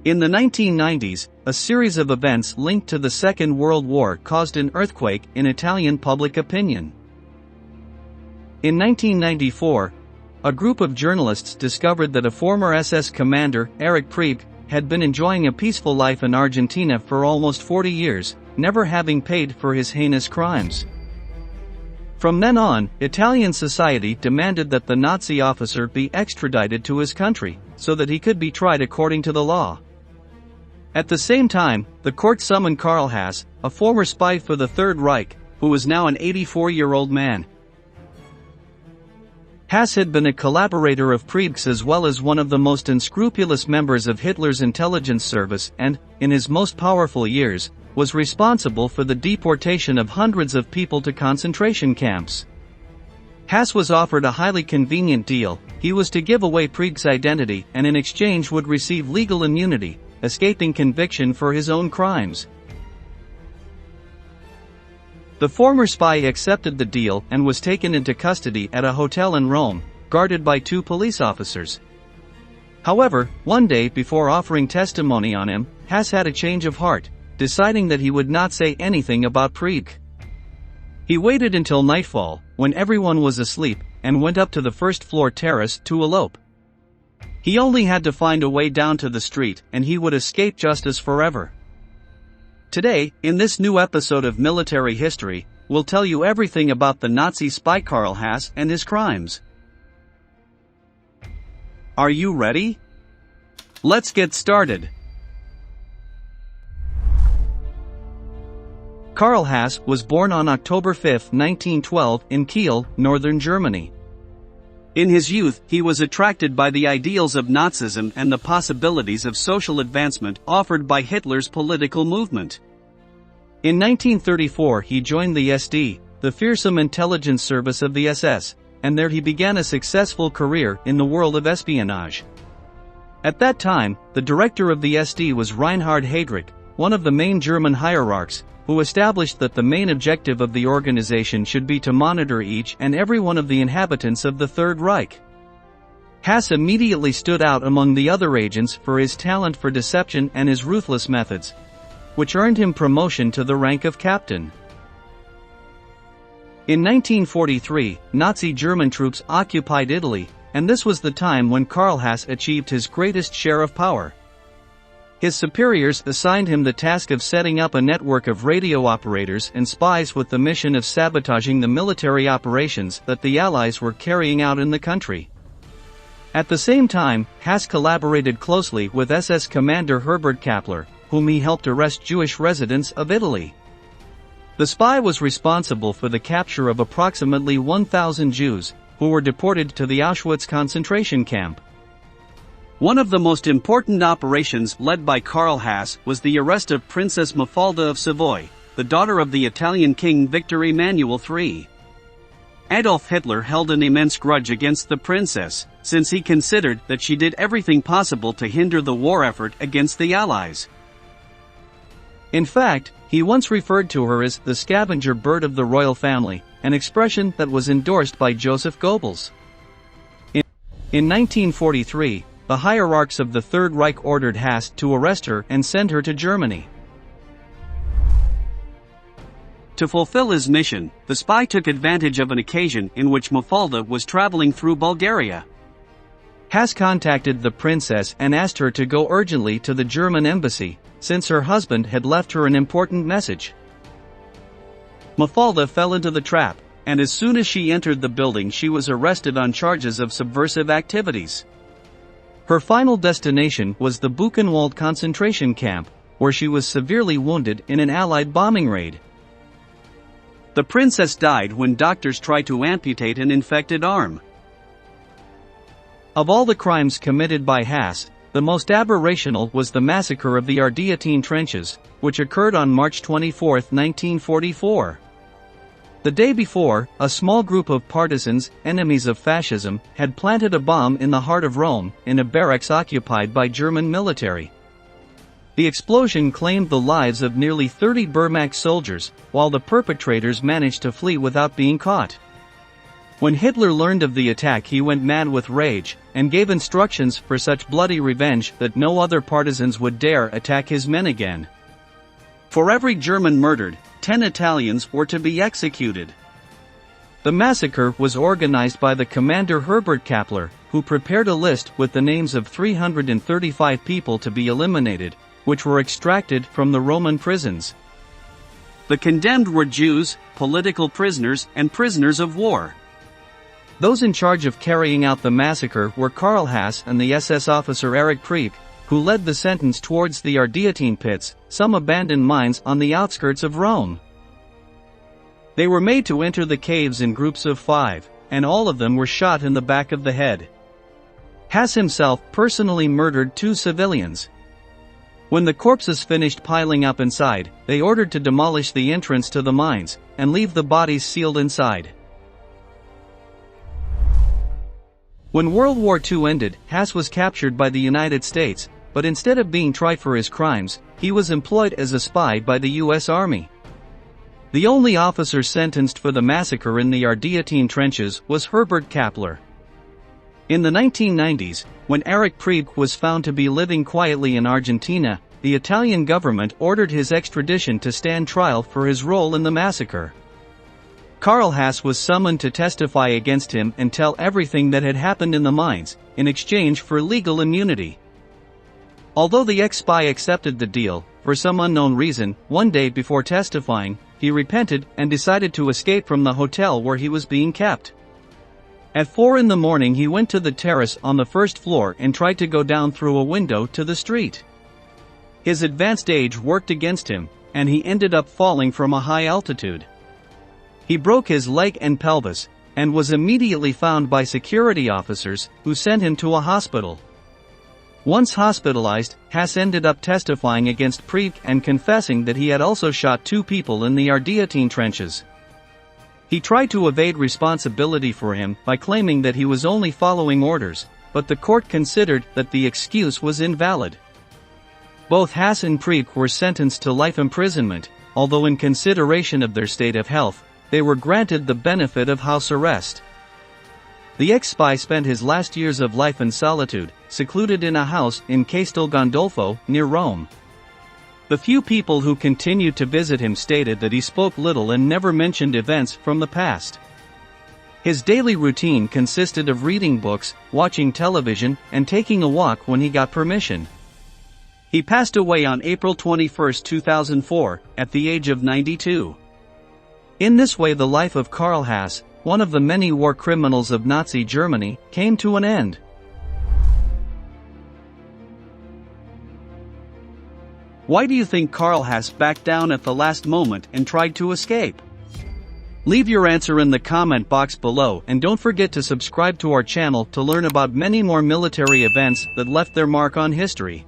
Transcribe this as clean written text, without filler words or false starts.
In the 1990s, a series of events linked to the Second World War caused an earthquake in Italian public opinion. In 1994, a group of journalists discovered that a former SS commander, Erich Priebke, had been enjoying a peaceful life in Argentina for almost 40 years, never having paid for his heinous crimes. From then on, Italian society demanded that the Nazi officer be extradited to his country, so that he could be tried according to the law. At the same time, the court summoned Karl Haas, a former spy for the Third Reich, who was now an 84-year-old man. Haas had been a collaborator of Priebke's as well as one of the most unscrupulous members of Hitler's intelligence service and, in his most powerful years, was responsible for the deportation of hundreds of people to concentration camps. Haas was offered a highly convenient deal. He was to give away Priebke's identity and in exchange would receive legal immunity, escaping conviction for his own crimes. The former spy accepted the deal and was taken into custody at a hotel in Rome, guarded by 2 police officers. However, one day before offering testimony on him, Haas had a change of heart, deciding that he would not say anything about Priebke. He waited until nightfall, when everyone was asleep, and went up to the first-floor terrace to elope. He only had to find a way down to the street and he would escape justice forever. Today, in this new episode of Military History, we'll tell you everything about the Nazi spy Karl Haas and his crimes. Are you ready? Let's get started. Karl Haas was born on October 5, 1912, in Kiel, northern Germany. In his youth, he was attracted by the ideals of Nazism and the possibilities of social advancement offered by Hitler's political movement. In 1934 he joined the SD, the fearsome intelligence service of the SS, and there he began a successful career in the world of espionage. At that time, the director of the SD was Reinhard Heydrich, one of the main German hierarchs, who established that the main objective of the organization should be to monitor each and every one of the inhabitants of the Third Reich. Haas immediately stood out among the other agents for his talent for deception and his ruthless methods, which earned him promotion to the rank of captain. In 1943, Nazi German troops occupied Italy, and this was the time when Karl Haas achieved his greatest share of power. His superiors assigned him the task of setting up a network of radio operators and spies with the mission of sabotaging the military operations that the Allies were carrying out in the country. At the same time, Haas collaborated closely with SS commander Herbert Kappler, whom he helped arrest Jewish residents of Italy. The spy was responsible for the capture of approximately 1,000 Jews, who were deported to the Auschwitz concentration camp. One of the most important operations led by Karl Haas was the arrest of Princess Mafalda of Savoy, the daughter of the Italian King Victor Emmanuel III. Adolf Hitler held an immense grudge against the princess, since he considered that she did everything possible to hinder the war effort against the Allies. In fact, he once referred to her as the scavenger bird of the royal family, an expression that was endorsed by Joseph Goebbels. In 1943, the hierarchs of the Third Reich ordered Haas to arrest her and send her to Germany. To fulfill his mission, the spy took advantage of an occasion in which Mafalda was traveling through Bulgaria. Haas contacted the princess and asked her to go urgently to the German embassy, since her husband had left her an important message. Mafalda fell into the trap, and as soon as she entered the building she was arrested on charges of subversive activities. Her final destination was the Buchenwald concentration camp, where she was severely wounded in an Allied bombing raid. The princess died when doctors tried to amputate an infected arm. Of all the crimes committed by Haas, the most aberrational was the massacre of the Ardeatine trenches, which occurred on March 24, 1944. The day before, a small group of partisans, enemies of fascism, had planted a bomb in the heart of Rome, in a barracks occupied by German military. The explosion claimed the lives of nearly 30 Wehrmacht soldiers, while the perpetrators managed to flee without being caught. When Hitler learned of the attack, he went mad with rage, and gave instructions for such bloody revenge that no other partisans would dare attack his men again. For every German murdered, 10 Italians were to be executed. The massacre was organized by the commander Herbert Kappler, who prepared a list with the names of 335 people to be eliminated, which were extracted from the Roman prisons. The condemned were Jews, political prisoners, and prisoners of war. Those in charge of carrying out the massacre were Karl Haas and the SS officer Erich Priebke, who led the sentence towards the Argentina pits, some abandoned mines on the outskirts of Rome. They were made to enter the caves in groups of 5, and all of them were shot in the back of the head. Haas himself personally murdered 2 civilians. When the corpses finished piling up inside, they ordered to demolish the entrance to the mines, and leave the bodies sealed inside. When World War II ended, Haas was captured by the United States, but instead of being tried for his crimes, he was employed as a spy by the U.S. Army. The only officer sentenced for the massacre in the Argentina trenches was Herbert Kappler. In the 1990s, when Erich Priebke was found to be living quietly in Argentina, the Italian government ordered his extradition to stand trial for his role in the massacre. Karl Haas was summoned to testify against him and tell everything that had happened in the mines, in exchange for legal immunity. Although the ex-spy accepted the deal, for some unknown reason, one day before testifying, he repented and decided to escape from the hotel where he was being kept. At 4 in the morning he went to the terrace on the first floor and tried to go down through a window to the street. His advanced age worked against him, and he ended up falling from a high altitude. He broke his leg and pelvis, and was immediately found by security officers, who sent him to a hospital. Once hospitalized, Haas ended up testifying against Priebke and confessing that he had also shot 2 people in the Argentina trenches. He tried to evade responsibility for him by claiming that he was only following orders, but the court considered that the excuse was invalid. Both Haas and Priebke were sentenced to life imprisonment, although in consideration of their state of health, they were granted the benefit of house arrest. The ex-spy spent his last years of life in solitude, secluded in a house in Castel Gandolfo, near Rome. The few people who continued to visit him stated that he spoke little and never mentioned events from the past. His daily routine consisted of reading books, watching television, and taking a walk when he got permission. He passed away on April 21, 2004, at the age of 92. In this way, the life of Karl Haas, one of the many war criminals of Nazi Germany, came to an end. Why do you think Karl Haas backed down at the last moment and tried to escape? Leave your answer in the comment box below, and don't forget to subscribe to our channel to learn about many more military events that left their mark on history.